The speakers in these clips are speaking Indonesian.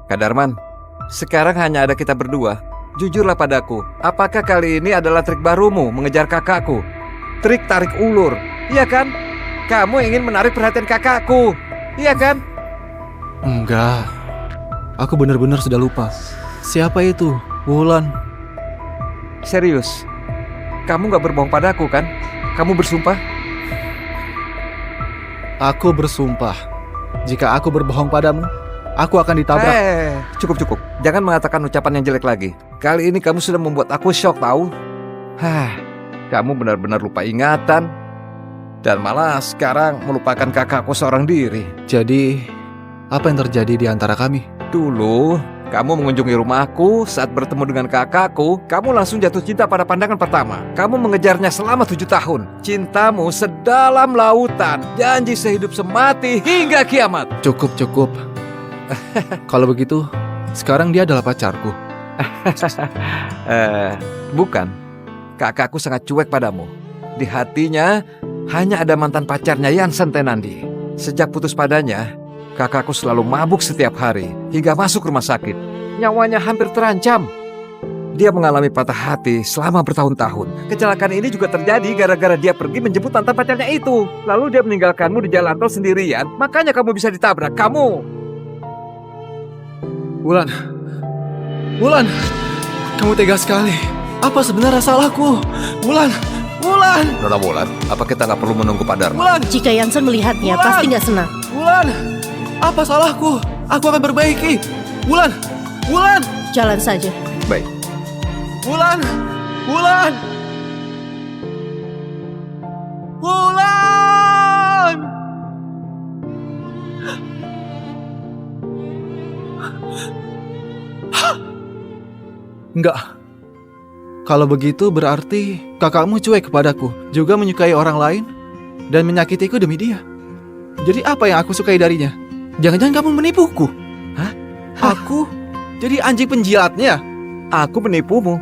Kak Darman, sekarang hanya ada kita berdua. Jujurlah padaku, apakah kali ini adalah trik barumu mengejar kakakku? Trik tarik ulur, iya kan? Kamu ingin menarik perhatian kakakku, iya kan? Enggak. Aku benar-benar sudah lupa. Siapa itu? Wulan. Serius, kamu gak berbohong padaku kan? Kamu bersumpah? Aku bersumpah. Jika aku berbohong padamu, aku akan ditabrak. Cukup. Jangan mengatakan ucapan yang jelek lagi. Kali ini kamu sudah membuat aku shock tahu. Kamu benar-benar lupa ingatan. Dan malah sekarang melupakan kakakku seorang diri. Jadi, apa yang terjadi di antara kami? Dulu, kamu mengunjungi rumahku saat bertemu dengan kakakku. Kamu langsung jatuh cinta pada pandangan pertama. Kamu mengejarnya selama 7 tahun. Cintamu sedalam lautan. Janji sehidup semati hingga kiamat. Cukup. Kalau begitu, sekarang dia adalah pacarku. Bukan. Kakakku sangat cuek padamu. Di hatinya hanya ada mantan pacarnya Yansen Tenandi. Sejak putus padanya, kakakku selalu mabuk setiap hari hingga masuk rumah sakit. Nyawanya hampir terancam. Dia mengalami patah hati selama bertahun-tahun. Kecelakaan ini juga terjadi gara-gara dia pergi menjemput mantan pacarnya itu. Lalu dia meninggalkanmu di jalan tol sendirian. Makanya kamu bisa ditabrak. Kamu. Wulan, kamu tega sekali. Apa sebenarnya salahku? Wulan. Nona Wulan, apa kita nggak perlu menunggu Pak Darman? Wulan, Jika Yansen melihatnya, pasti nggak senang. Wulan, apa salahku? Aku akan perbaiki. Wulan. Jalan saja. Baik. Wulan. Enggak. Kalau begitu berarti kakakmu cuek kepadaku, juga menyukai orang lain dan menyakitiku demi dia. Jadi apa yang aku sukai darinya? Jangan-jangan kamu menipuku? Hah? Aku jadi anjing penjilatnya? Aku menipumu,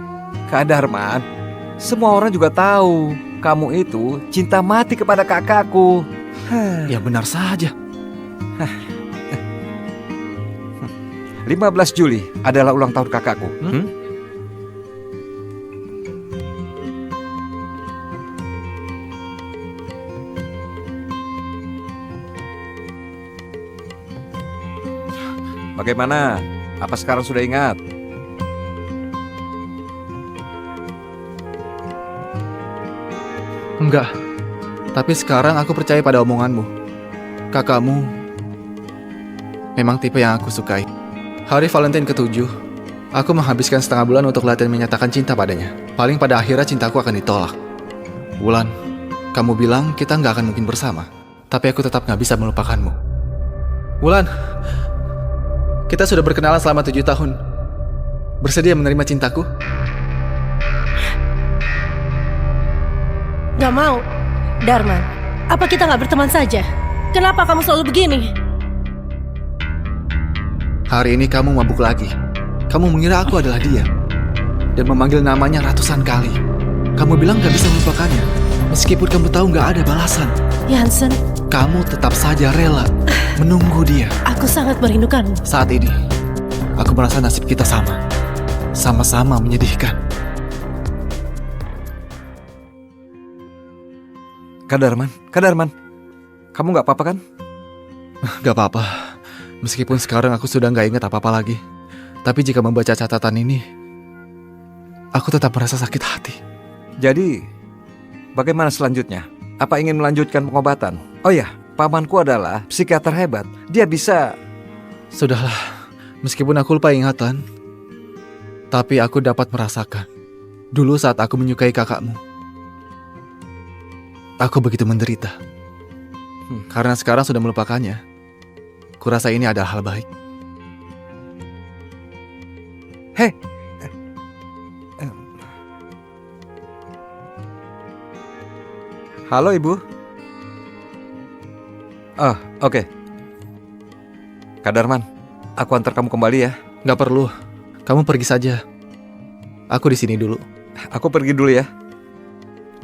Kak Darman. Semua orang juga tahu kamu itu cinta mati kepada kakakku. Ya benar saja. 15 Juli adalah ulang tahun kakakku. Bagaimana? Apa sekarang sudah ingat? Enggak. Tapi sekarang aku percaya pada omonganmu. Kakakmu memang tipe yang aku sukai. Hari Valentine ke-7, aku menghabiskan setengah bulan untuk latihan menyatakan cinta padanya. Paling pada akhirnya cintaku akan ditolak. Wulan, kamu bilang kita nggak akan mungkin bersama. Tapi aku tetap nggak bisa melupakanmu. Wulan, kita sudah berkenalan selama 7 tahun. Bersedia menerima cintaku? Gak mau. Darman, apa kita gak berteman saja? Kenapa kamu selalu begini? Hari ini kamu mabuk lagi. Kamu mengira aku adalah dia dan memanggil namanya ratusan kali. Kamu bilang gak bisa melupakannya, meskipun kamu tahu gak ada balasan. Yansen, Kamu tetap saja rela menunggu dia. aku sangat merindukanmu. Saat ini, aku merasa nasib kita sama. Sama-sama menyedihkan. Kak Darman, kamu nggak apa-apa kan? Gak apa-apa. Meskipun sekarang aku sudah gak ingat apa-apa lagi. Tapi jika membaca catatan ini, aku tetap merasa sakit hati. Jadi, bagaimana selanjutnya? Apa ingin melanjutkan pengobatan? Oh ya, pamanku adalah psikiater hebat. Dia bisa... Sudahlah, meskipun aku lupa ingatan, tapi aku dapat merasakan. Dulu saat aku menyukai kakakmu, aku begitu menderita. Karena sekarang sudah melupakannya, kurasa ini adalah hal baik. Hei! Halo Ibu. Oh, oke. Kak Darman, aku antar kamu kembali ya. Gak perlu, kamu pergi saja. Aku di sini dulu. Aku pergi dulu ya.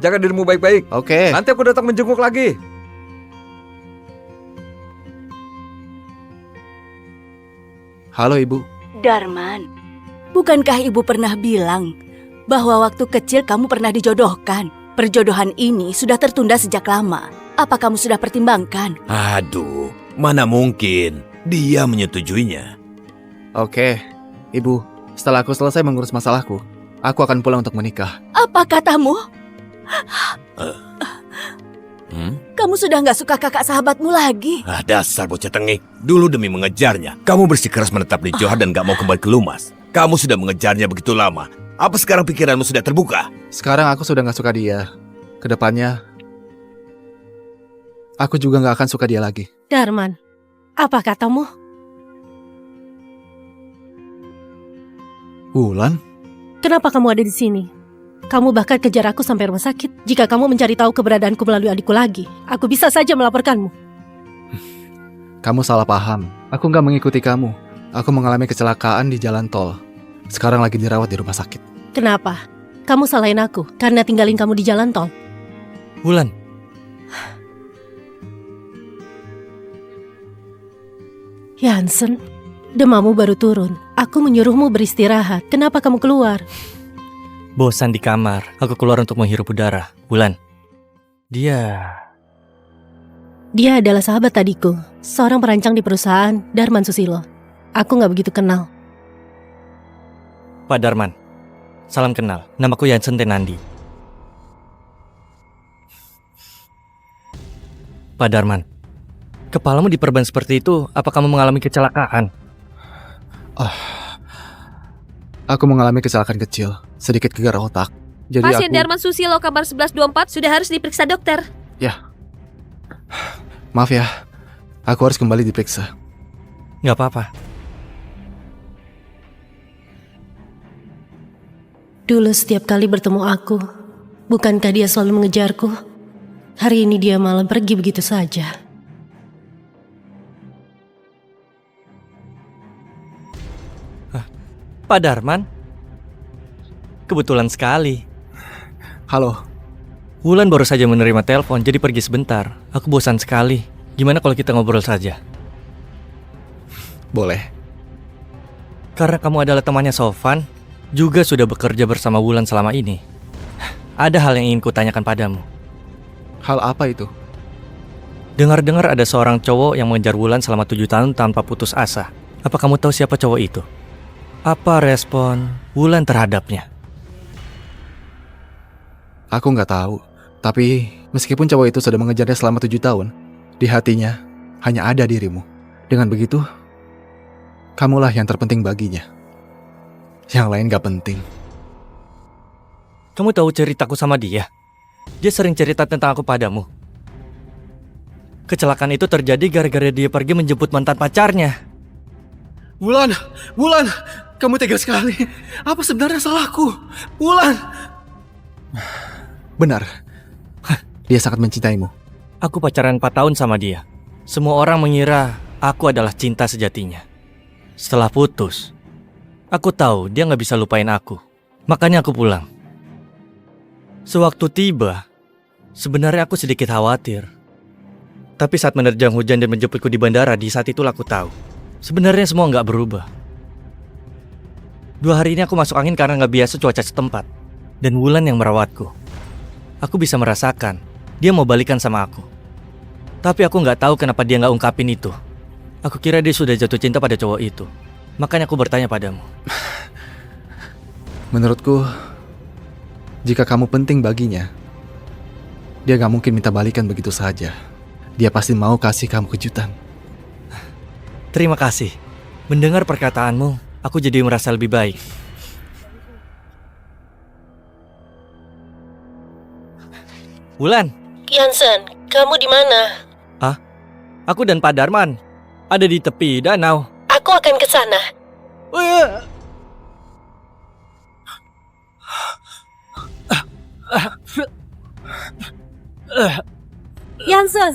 Jaga dirimu baik-baik. Oke. Nanti aku datang menjenguk lagi. Halo Ibu. Darman, bukankah ibu pernah bilang bahwa waktu kecil kamu pernah dijodohkan? Perjodohan ini sudah tertunda sejak lama. Apa kamu sudah pertimbangkan? Aduh, mana mungkin dia menyetujuinya. Oke, Ibu. Setelah aku selesai mengurus masalahku, aku akan pulang untuk menikah. Apa katamu? Hmm? Kamu sudah nggak suka kakak sahabatmu lagi? Dasar bocah tengik. Dulu demi mengejarnya, kamu bersikeras menetap di Johar dan gak mau kembali ke Lumas. Kamu sudah mengejarnya begitu lama. Apa sekarang pikiranmu sudah terbuka? Sekarang aku sudah gak suka dia. Kedepannya, aku juga gak akan suka dia lagi. Darman, apa katamu? Wulan? Kenapa kamu ada di sini? Kamu bahkan kejar aku sampai rumah sakit. Jika kamu mencari tahu keberadaanku melalui adikku lagi, aku bisa saja melaporkanmu. Kamu salah paham. Aku gak mengikuti kamu. Aku mengalami kecelakaan di jalan tol. Sekarang lagi dirawat di rumah sakit. Kenapa? Kamu salahin aku karena tinggalin kamu di jalan tol. Wulan, Jansen, demammu baru turun. Aku menyuruhmu beristirahat. Kenapa kamu keluar? bosan di kamar. Aku keluar untuk menghirup udara. Wulan, dia Dia adalah sahabat adikku, seorang perancang di perusahaan Darman Susilo. Aku gak begitu kenal. Pak Darman. Salam kenal. Namaku Jansen Tenandi. Pak Darman, kepalamu diperban seperti itu. Apa kamu mengalami kecelakaan? Aku mengalami kecelakaan kecil, sedikit gegar otak. Jadi Pasien aku... Darman Susilo kabar 1124 sudah harus diperiksa dokter. Maaf ya, aku harus kembali diperiksa. Gak apa-apa. Dulu setiap kali bertemu aku, bukankah dia selalu mengejarku? Hari ini dia malah pergi begitu saja. Pak Darman, kebetulan sekali. Halo, Wulan baru saja menerima telepon, jadi pergi sebentar. Aku bosan sekali. Gimana kalau kita ngobrol saja? boleh. Karena kamu adalah temannya Sofan, juga sudah bekerja bersama Wulan selama ini. Ada hal yang ingin kutanyakan padamu. Hal apa itu? Dengar-dengar ada seorang cowok yang mengejar Wulan selama 7 tahun tanpa putus asa. Apa kamu tahu siapa cowok itu? Apa respon Wulan terhadapnya? Aku nggak tahu. Tapi meskipun cowok itu sudah mengejarnya selama 7 tahun, di hatinya hanya ada dirimu. Dengan begitu, kamulah yang terpenting baginya. Yang lain gak penting. Kamu tahu ceritaku sama dia? Dia sering cerita tentang aku padamu. Kecelakaan itu terjadi gara-gara dia pergi menjemput mantan pacarnya. Wulan, kamu tega sekali. Apa sebenarnya salahku? Wulan. Benar. Dia sangat mencintaimu. Aku pacaran 4 tahun sama dia. Semua orang mengira aku adalah cinta sejatinya. Setelah putus, aku tahu dia gak bisa lupain aku. Makanya aku pulang. Sewaktu tiba, sebenarnya aku sedikit khawatir. Tapi saat menerjang hujan dan menjemputku di bandara, di saat itulah aku tahu. Sebenarnya semua gak berubah. 2 hari ini aku masuk angin karena gak biasa cuaca setempat. Dan Wulan yang merawatku. Aku bisa merasakan dia mau balikan sama aku. Tapi aku gak tahu kenapa dia gak ungkapin itu. Aku kira dia sudah jatuh cinta pada cowok itu. Makanya aku bertanya padamu. Menurutku, jika kamu penting baginya, dia gak mungkin minta balikan begitu saja. Dia pasti mau kasih kamu kejutan. Terima kasih. Mendengar perkataanmu, aku jadi merasa lebih baik. Wulan, Jansen, kamu di mana? aku dan Pak Darman ada di tepi danau. Aku akan ke sana. Jansen.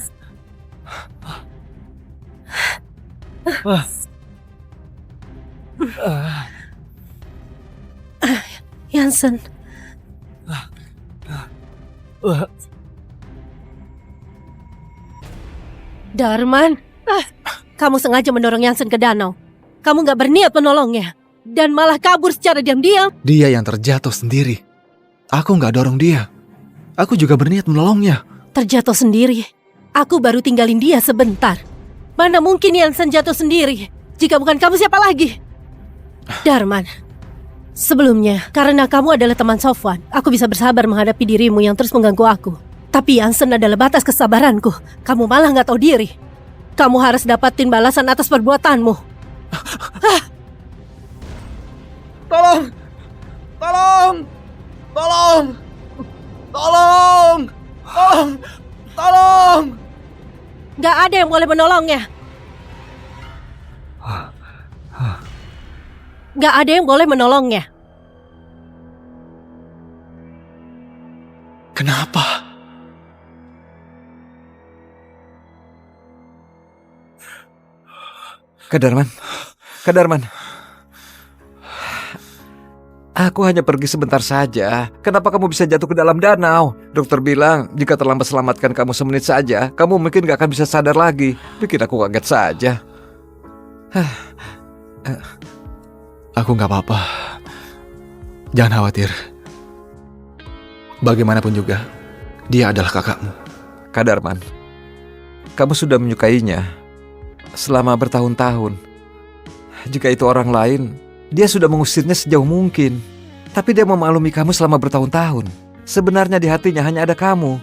Jansen. Darman, kamu sengaja mendorong Jansen ke danau. Kamu gak berniat menolongnya. Dan malah kabur secara diam-diam. Dia yang terjatuh sendiri. Aku nggak dorong dia. Aku juga berniat menolongnya. Terjatuh sendiri. Aku baru tinggalin dia sebentar. Mana mungkin Yansen jatuh sendiri? Jika bukan kamu, siapa lagi? Darman, sebelumnya, karena kamu adalah teman Sofwan, aku bisa bersabar menghadapi dirimu yang terus mengganggu aku. Tapi Yansen adalah batas kesabaranku. Kamu malah gak tahu diri. Kamu harus dapatin balasan atas perbuatanmu. Tolong! Tolong! Tolong! Tolong! Tolong! Tolong! Gak ada yang boleh menolongnya. Gak ada yang boleh menolongnya. Kenapa? Kak Darman, Kak Darman. Aku hanya pergi sebentar saja. Kenapa kamu bisa jatuh ke dalam danau? Dokter bilang jika terlambat selamatkan kamu semenit saja, kamu mungkin gak akan bisa sadar lagi. Bikin aku kaget saja. Aku nggak apa-apa. Jangan khawatir. Bagaimanapun juga, dia adalah kakakmu. Kak Darman, kamu sudah menyukainya selama bertahun-tahun. Jika itu orang lain, dia sudah mengusirnya sejauh mungkin. Tapi dia memaklumi kamu selama bertahun-tahun. Sebenarnya di hatinya hanya ada kamu.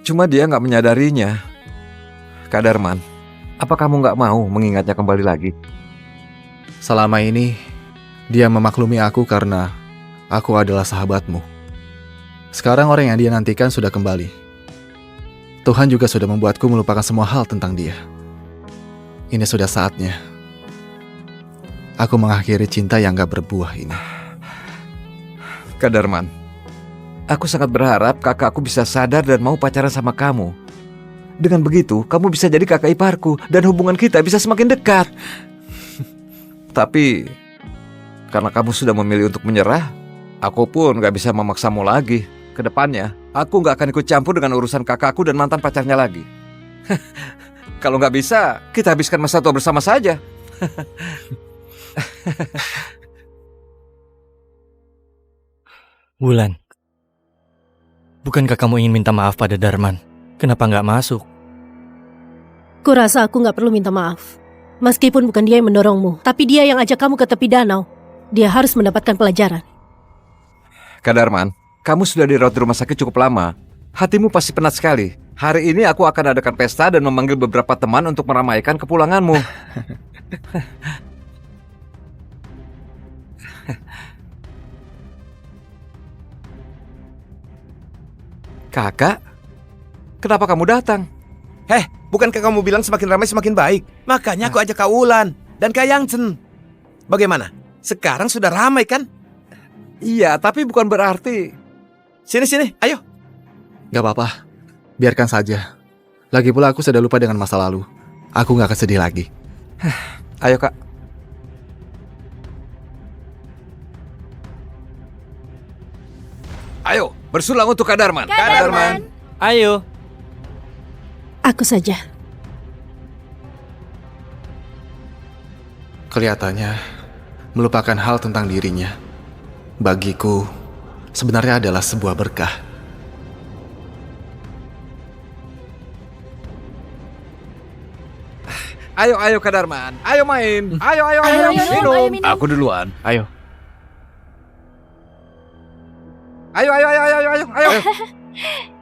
Cuma dia gak menyadarinya. Kak Darman, apa kamu gak mau mengingatnya kembali lagi? Selama ini, dia memaklumi aku karena aku adalah sahabatmu. Sekarang orang yang dia nantikan sudah kembali. Tuhan juga sudah membuatku melupakan semua hal tentang dia. Ini sudah saatnya. Aku mengakhiri cinta yang gak berbuah ini. Kak Darman, aku sangat berharap kakakku bisa sadar dan mau pacaran sama kamu. Dengan begitu, kamu bisa jadi kakak iparku dan hubungan kita bisa semakin dekat. Tapi, karena kamu sudah memilih untuk menyerah, aku pun gak bisa memaksamu lagi. Kedepannya, aku gak akan ikut campur dengan urusan kakakku dan mantan pacarnya lagi. Kalau gak bisa, kita habiskan masa tua bersama saja. Wulan, bukankah kamu ingin minta maaf pada Darman? Kenapa nggak masuk? Kurasa aku gak perlu minta maaf. Meskipun bukan dia yang mendorongmu, tapi dia yang ajak kamu ke tepi danau. Dia harus mendapatkan pelajaran. Kak Darman, kamu sudah dirawat di rumah sakit cukup lama. Hatimu pasti penat sekali. Hari ini aku akan adakan pesta dan memanggil beberapa teman untuk meramaikan kepulanganmu. Kakak, kenapa kamu datang? Bukankah kamu bilang semakin ramai semakin baik? Makanya aku ajak Kak Wulan dan Kak Yangchen. Bagaimana? Sekarang sudah ramai kan? Iya, tapi bukan berarti... Sini, ayo. Gak apa-apa, biarkan saja. Lagi pula aku sudah lupa dengan masa lalu. Aku gak akan sedih lagi. Ayo Kak. Ayo, bersulang untuk Kak Darman. Kak Darman. Ayo. Aku saja. Kelihatannya, melupakan hal tentang dirinya, bagiku, sebenarnya adalah sebuah berkah. Ayo Kak Darman. Ayo main. Ayo minum. Aku duluan. Ayo. Ayo.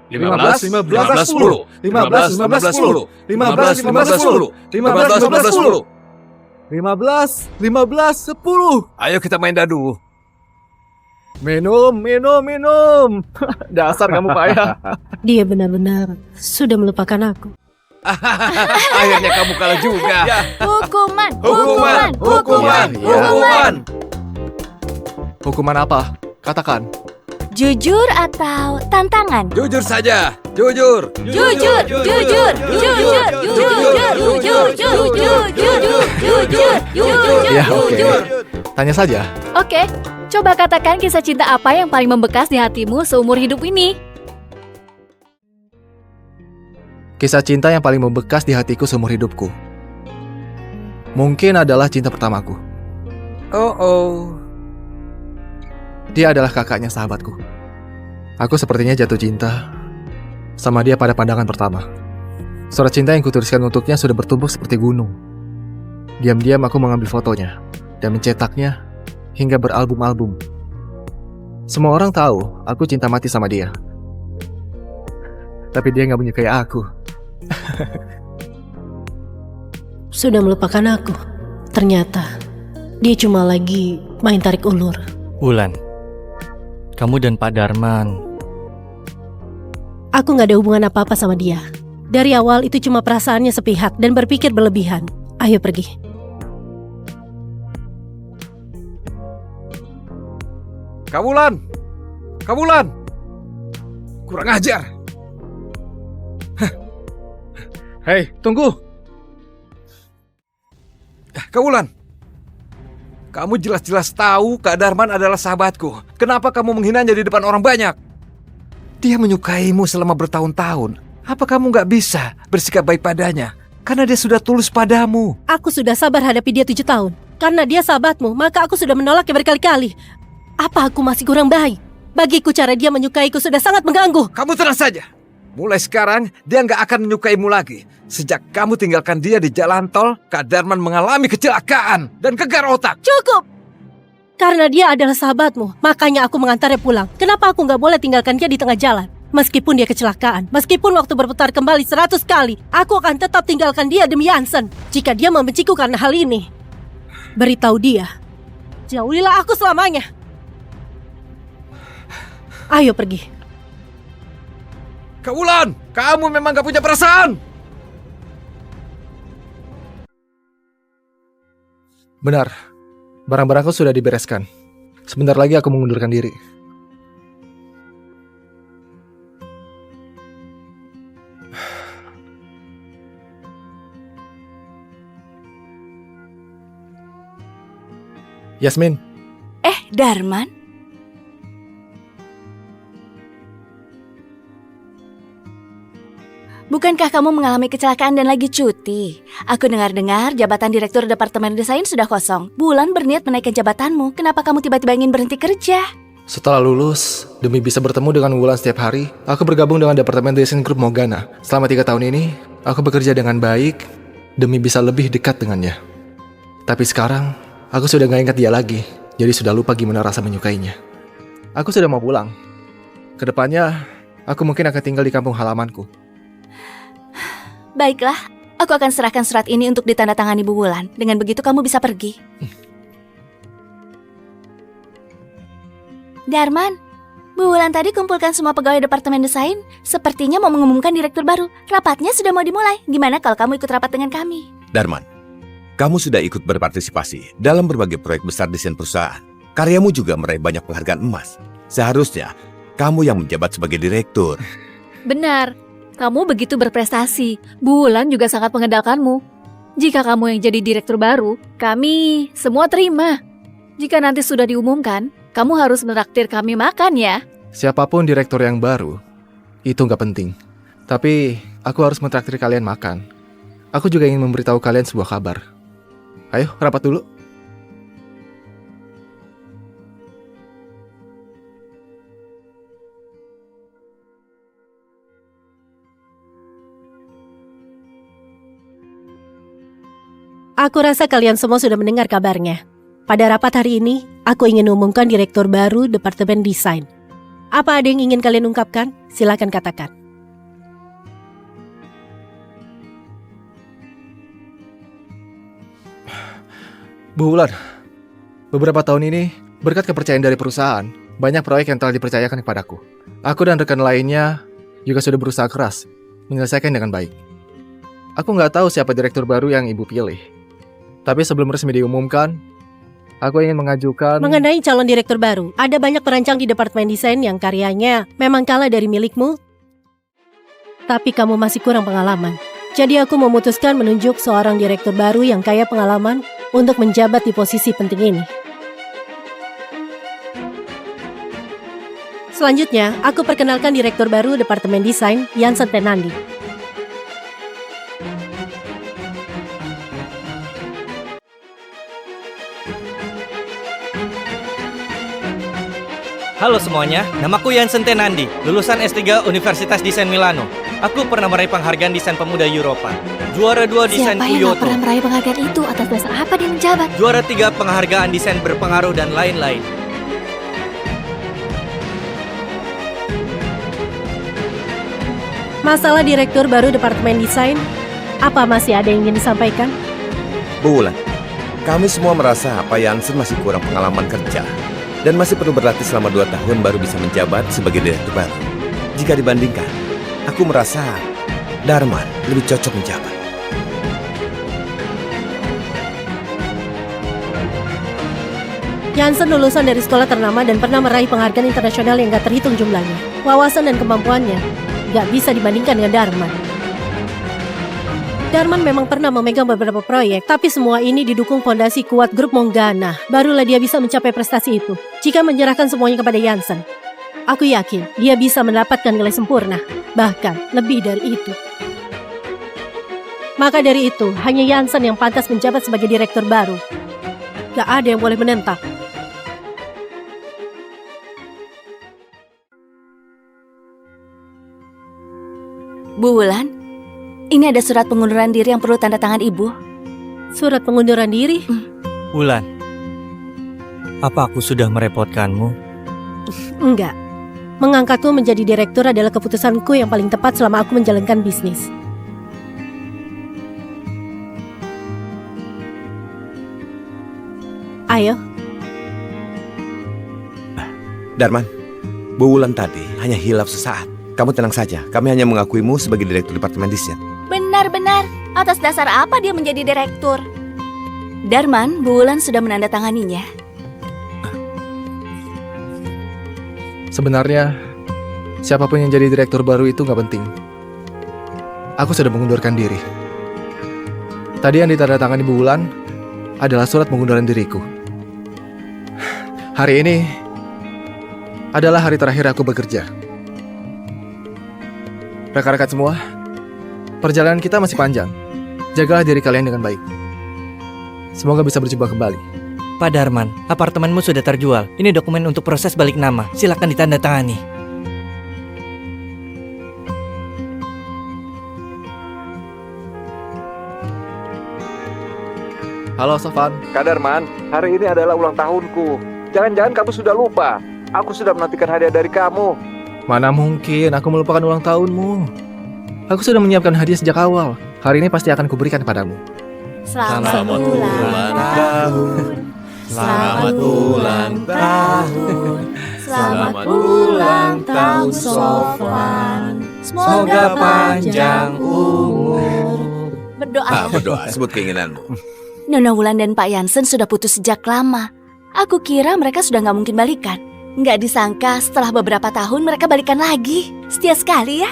15, 10. 10. 15, 10. 15, 10. Ayo kita main dadu. Minum. Dasar kamu payah. Dia benar-benar sudah melupakan aku. Akhirnya kamu kalah juga. Hukuman. Hukuman apa? Katakan. Jujur atau tantangan? Jujur saja. Jujur. Jujur. Ya, oke. Tanya saja. Oke, coba katakan kisah cinta apa yang paling membekas di hatimu seumur hidup ini? Kisah cinta yang paling membekas di hatiku seumur hidupku. Mungkin adalah cinta pertamaku. Oh. Dia adalah kakaknya sahabatku. Aku sepertinya jatuh cinta sama dia pada pandangan pertama. Surat cinta yang kutuliskan untuknya sudah bertumpuk seperti gunung. Diam-diam aku mengambil fotonya dan mencetaknya hingga beralbum-album. Semua orang tahu aku cinta mati sama dia. Tapi dia gak menyukai aku. Sudah melupakan aku. Ternyata dia cuma lagi main tarik ulur. Wulan, kamu dan Pak Darman. Aku gak ada hubungan apa-apa sama dia. Dari awal itu cuma perasaannya sepihak dan berpikir berlebihan. Ayo pergi. Kawulan! Kurang ajar! Hei, tunggu! Kawulan! Kamu jelas-jelas tahu Kak Darman adalah sahabatku. Kenapa kamu menghinanya di depan orang banyak? Dia menyukaimu selama bertahun-tahun. Apa kamu gak bisa bersikap baik padanya? Karena dia sudah tulus padamu. Aku sudah sabar hadapi dia 7 tahun. Karena dia sahabatmu, maka aku sudah menolaknya berkali-kali. Apa aku masih kurang baik? Bagiku cara dia menyukaiku sudah sangat mengganggu. Kamu tenang saja. Mulai sekarang, dia nggak akan menyukaimu lagi. Sejak kamu tinggalkan dia di jalan tol, Kak Darman mengalami kecelakaan dan gegar otak. Cukup! Karena dia adalah sahabatmu, makanya aku mengantarnya pulang. Kenapa aku nggak boleh tinggalkan dia di tengah jalan? Meskipun dia kecelakaan, meskipun waktu berputar kembali 100 kali, aku akan tetap tinggalkan dia demi Yansen. Jika dia membenciku karena hal ini, beritahu dia, jauhilah aku selamanya. Ayo pergi. Kawulan, kamu memang gak punya perasaan. Benar, barang-barangku sudah dibereskan. Sebentar lagi aku mengundurkan diri. Yasmin, Darman? Bukankah kamu mengalami kecelakaan dan lagi cuti? Aku dengar-dengar jabatan Direktur Departemen Desain sudah kosong. Bulan berniat menaikkan jabatanmu. Kenapa kamu tiba-tiba ingin berhenti kerja? setelah lulus, demi bisa bertemu dengan Wulan setiap hari, aku bergabung dengan Departemen Desain Grup Mogana. Selama 3 tahun ini, aku bekerja dengan baik demi bisa lebih dekat dengannya. Tapi sekarang, aku sudah gak ingat dia lagi, jadi sudah lupa gimana rasa menyukainya. Aku sudah mau pulang. Kedepannya, aku mungkin akan tinggal di kampung halamanku. Baiklah, aku akan serahkan surat ini untuk ditandatangani Bu Wulan. Dengan begitu kamu bisa pergi. Darman, Bu Wulan tadi kumpulkan semua pegawai Departemen Desain. Sepertinya mau mengumumkan direktur baru. Rapatnya sudah mau dimulai. Gimana kalau kamu ikut rapat dengan kami? Darman, kamu sudah ikut berpartisipasi dalam berbagai proyek besar desain perusahaan. Karyamu juga meraih banyak penghargaan emas. Seharusnya, kamu yang menjabat sebagai direktur. Benar, kamu begitu berprestasi. Bu Wulan juga sangat mengandalkanmu. Jika kamu yang jadi direktur baru, kami semua terima. Jika nanti sudah diumumkan, kamu harus menraktir kami makan ya. Siapapun direktur yang baru, itu nggak penting. Tapi, aku harus mentraktir kalian makan. Aku juga ingin memberitahu kalian sebuah kabar. Ayo, rapat dulu. Aku rasa kalian semua sudah mendengar kabarnya. Pada rapat hari ini, aku ingin umumkan direktur baru Departemen Desain. Apa ada yang ingin kalian ungkapkan? Silakan katakan. Bu Wulan, beberapa tahun ini, berkat kepercayaan dari perusahaan, banyak proyek yang telah dipercayakan kepadaku. Aku dan rekan lainnya juga sudah berusaha keras menyelesaikan dengan baik. Aku nggak tahu siapa direktur baru yang ibu pilih. Tapi sebelum resmi diumumkan, aku ingin mengajukan... Mengenai calon direktur baru, ada banyak perancang di Departemen Desain yang karyanya memang kalah dari milikmu, tapi kamu masih kurang pengalaman. Jadi aku memutuskan menunjuk seorang direktur baru yang kaya pengalaman untuk menjabat di posisi penting ini. Selanjutnya, aku perkenalkan direktur baru Departemen Desain, Yansen Tenandi. Halo semuanya, namaku Jansen Tenandi, lulusan S3 Universitas Desain Milano. Aku pernah meraih penghargaan desain pemuda Eropa. Juara 2 desain Siapa yang gak Kyoto. pernah meraih penghargaan itu? Atas dasar apa dia menjabat? Juara 3 penghargaan desain berpengaruh dan lain-lain. Masalah direktur baru Departemen Desain, apa masih ada yang ingin disampaikan? Bu Wulan, kami semua merasa Pak Jansen masih kurang pengalaman kerja dan masih perlu berlatih selama 2 tahun baru bisa menjabat sebagai direktur baru. Jika dibandingkan, aku merasa Darman lebih cocok menjabat. Jansen lulusan dari sekolah ternama dan pernah meraih penghargaan internasional yang gak terhitung jumlahnya. Wawasan dan kemampuannya gak bisa dibandingkan dengan Darman. Darman memang pernah memegang beberapa proyek, tapi semua ini didukung fondasi kuat grup Monggana. Barulah dia bisa mencapai prestasi itu. Jika menyerahkan semuanya kepada Jansen, aku yakin dia bisa mendapatkan nilai sempurna, bahkan lebih dari itu. Maka dari itu, hanya Jansen yang pantas menjabat sebagai direktur baru. Gak ada yang boleh menentang. Bu Wulan, ini ada surat pengunduran diri yang perlu tanda tangan Ibu. Surat pengunduran diri? Wulan, apa aku sudah merepotkanmu? Enggak. Mengangkatku menjadi direktur adalah keputusanku yang paling tepat selama aku menjalankan bisnis. Ayo, Darman, Bu Wulan tadi hanya hilaf sesaat. Kamu tenang saja, kami hanya mengakuimu sebagai direktur Departemen Desain. Benar-benar, atas dasar apa dia menjadi direktur? Darman, Bu Wulan sudah menandatanganinya. Sebenarnya, siapapun yang jadi direktur baru itu nggak penting. Aku sudah mengundurkan diri. Tadi yang ditandatangani Bu Wulan adalah surat pengunduran diriku. Hari ini adalah hari terakhir aku bekerja. Rekan-rekan semua, perjalanan kita masih panjang. Jagalah diri kalian dengan baik. Semoga bisa berjumpa kembali. Pak Darman, apartemenmu sudah terjual. Ini dokumen untuk proses balik nama. Silakan ditandatangani. Halo Sofan. Kak Darman, hari ini adalah ulang tahunku. Jangan-jangan kamu sudah lupa. Aku sudah menantikan hadiah dari kamu. Mana mungkin aku melupakan ulang tahunmu. Aku sudah menyiapkan hadiah sejak awal. Hari ini pasti akan kuberikan padamu. Selamat ulang tahun. Selamat ulang tahun. Selamat ulang tahun, Sofan. Semoga panjang umur. Berdoa. Berdoa, sebut keinginanmu. Nona Wulan dan Pak Jansen sudah putus sejak lama. Aku kira mereka sudah nggak mungkin balikan. Nggak disangka setelah beberapa tahun mereka balikan lagi. Setia sekali ya.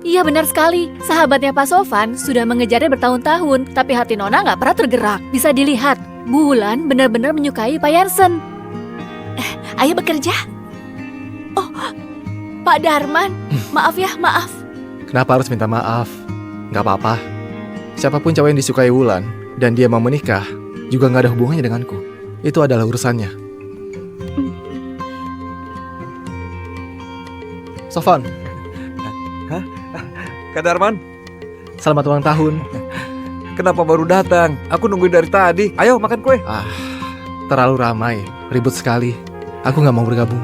Iya benar sekali, sahabatnya Pak Sofan sudah mengejarnya bertahun-tahun, tapi hati Nona nggak pernah tergerak. Bisa dilihat, Bu Wulan benar-benar menyukai Pak Jansen. Ayo bekerja. Oh, Pak Darman, maaf ya, maaf. Kenapa harus minta maaf? Gak apa-apa. Siapapun cowok yang disukai Wulan dan dia mau menikah juga gak ada hubungannya denganku. Itu adalah urusannya. Sofan, Kak Darman, selamat ulang tahun. kenapa baru datang? Aku nungguin dari tadi. Ayo makan kue. Terlalu ramai, ribut sekali. Aku gak mau bergabung.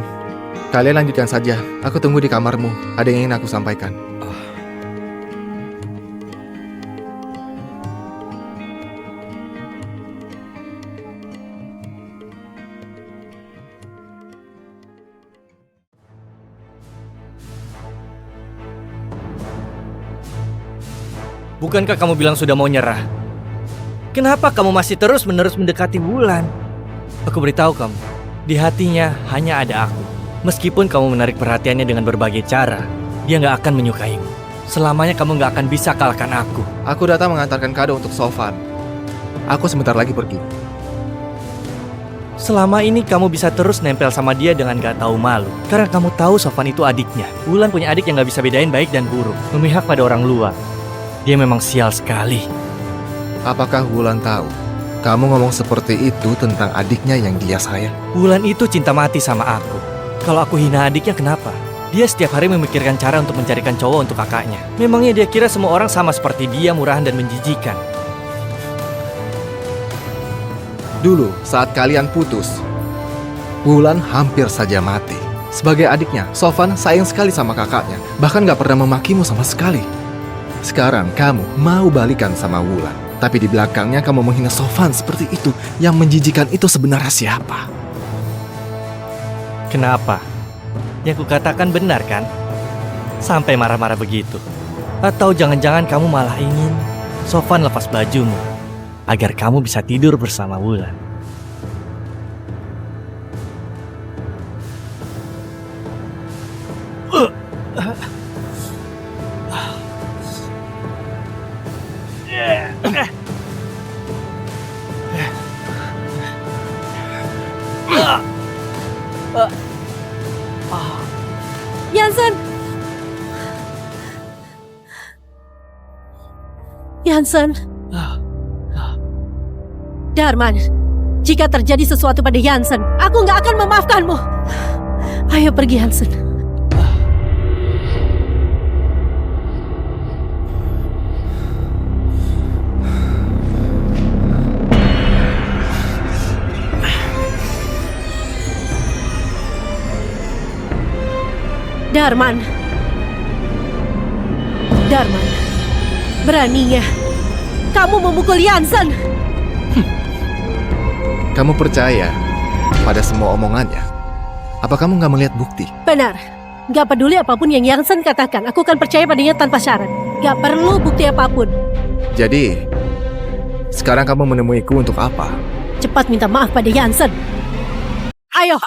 Kalian lanjutkan saja. Aku tunggu di kamarmu. Ada yang ingin aku sampaikan. Bukankah kamu bilang sudah mau nyerah? Kenapa kamu masih terus-menerus mendekati Wulan? Aku beritahu kamu, di hatinya hanya ada aku. Meskipun kamu menarik perhatiannya dengan berbagai cara, dia nggak akan menyukaimu. Selamanya kamu nggak akan bisa kalahkan aku. Aku datang mengantarkan kado untuk Sofan. Aku sebentar lagi pergi. Selama ini kamu bisa terus nempel sama dia dengan gak tahu malu. Karena kamu tahu Sofan itu adiknya. Wulan punya adik yang gak bisa bedain baik dan buruk. Memihak pada orang luar. Dia memang sial sekali. Apakah Wulan tahu Kamu ngomong seperti itu tentang adiknya yang dia sayang. Wulan itu cinta mati sama aku. Kalau aku hina adiknya kenapa? Dia setiap hari memikirkan cara untuk mencarikan cowok untuk kakaknya. Memangnya dia kira semua orang sama seperti dia, murahan dan menjijikan? Dulu, saat kalian putus, Wulan hampir saja mati. Sebagai adiknya, Sofan sayang sekali sama kakaknya. Bahkan gak pernah memakimu sama sekali. Sekarang kamu mau balikan sama Wulan. Tapi di belakangnya kamu menghina Sofan seperti itu. Yang menjijikan itu sebenarnya siapa? Kenapa? Yang kukatakan benar kan? Sampai marah-marah begitu. Atau jangan-jangan kamu malah ingin Sofan lepas bajumu agar kamu bisa tidur bersama Wulan. Yansen! Yansen! Darman, jika terjadi sesuatu pada Yansen, aku nggak akan memaafkanmu. Ayo pergi, Yansen. Darman. Darman. Beraninya kamu memukul Yansen. Kamu percaya pada semua omongannya? Apa kamu nggak melihat bukti? Benar. Gak peduli apapun yang Yansen katakan, aku akan percaya padanya tanpa syarat. Gak perlu bukti apapun. Jadi, sekarang kamu menemuiku untuk apa? Cepat minta maaf pada Yansen. Ayo.